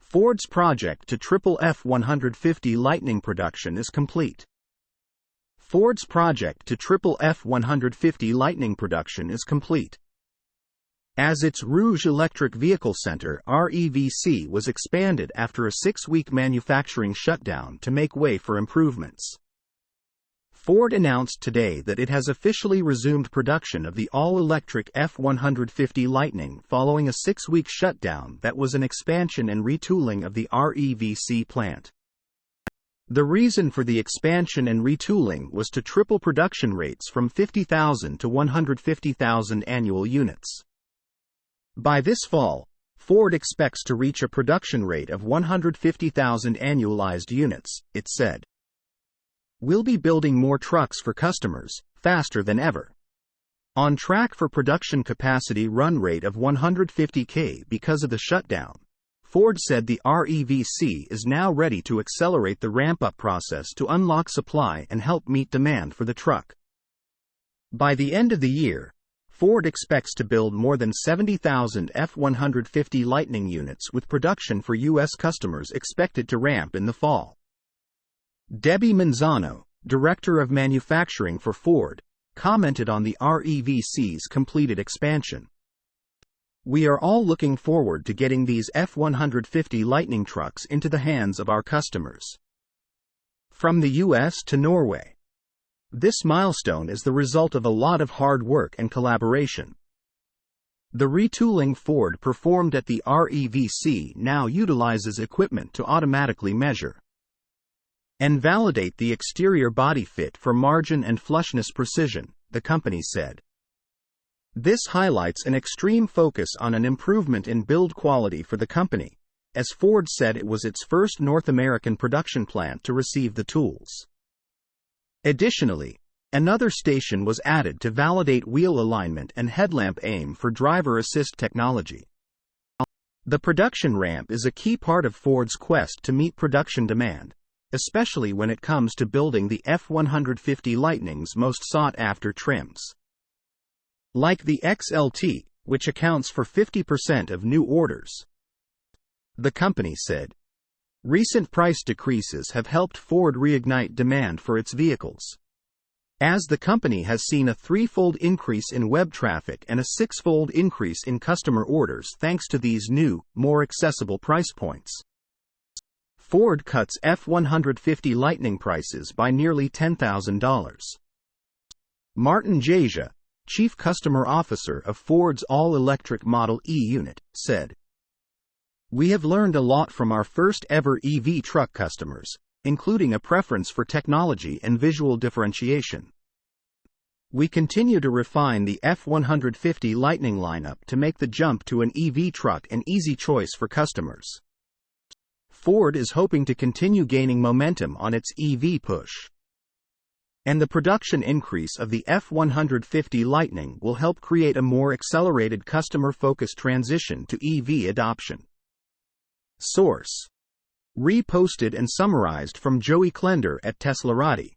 Ford's project to triple F-150 Lightning production is complete. Ford's project to triple F-150 Lightning production is complete. As its Rouge Electric Vehicle Center (REVC) was expanded after a 6-week manufacturing shutdown to make way for improvements. Ford announced today that it has officially resumed production of the all-electric F-150 Lightning following a 6-week shutdown that was an expansion and retooling of the REVC plant. The reason for the expansion and retooling was to triple production rates from 50,000 to 150,000 annual units. By this fall, Ford expects to reach a production rate of 150,000 annualized units, it said. "We'll be building more trucks for customers, faster than ever. On track for production capacity run rate of 150,000 because of the shutdown." Ford said the REVC is now ready to accelerate the ramp-up process to unlock supply and help meet demand for the truck. By the end of the year, Ford expects to build more than 70,000 F-150 Lightning units with production for U.S. customers expected to ramp in the fall. Debbie Manzano, Director of Manufacturing for Ford, commented on the REVC's completed expansion. "We are all looking forward to getting these F-150 Lightning trucks into the hands of our customers. From the U.S. to Norway. This milestone is the result of a lot of hard work and collaboration." The retooling Ford performed at the REVC now utilizes equipment to automatically measure and validate the exterior body fit for margin and flushness precision, the company said. This highlights an extreme focus on an improvement in build quality for the company, as Ford said it was its first North American production plant to receive the tools. Additionally, another station was added to validate wheel alignment and headlamp aim for driver assist technology. The production ramp is a key part of Ford's quest to meet production demand, especially when it comes to building the F-150 Lightning's most sought-after trims. Like the XLT, which accounts for 50% of new orders. The company said. Recent price decreases have helped Ford reignite demand for its vehicles, as the company has seen a 3-fold increase in web traffic and a 6-fold increase in customer orders thanks to these new, more accessible price points. Ford cuts F-150 Lightning prices by nearly $10,000. Martin Jasia, Chief Customer Officer of Ford's all-electric Model E unit, said, "We have learned a lot from our first-ever EV truck customers, including a preference for technology and visual differentiation. We continue to refine the F-150 Lightning lineup to make the jump to an EV truck an easy choice for customers." Ford is hoping to continue gaining momentum on its EV push. And the production increase of the F-150 Lightning will help create a more accelerated customer-focused transition to EV adoption. Source: reposted and summarized from Joey Klender at teslaupdate.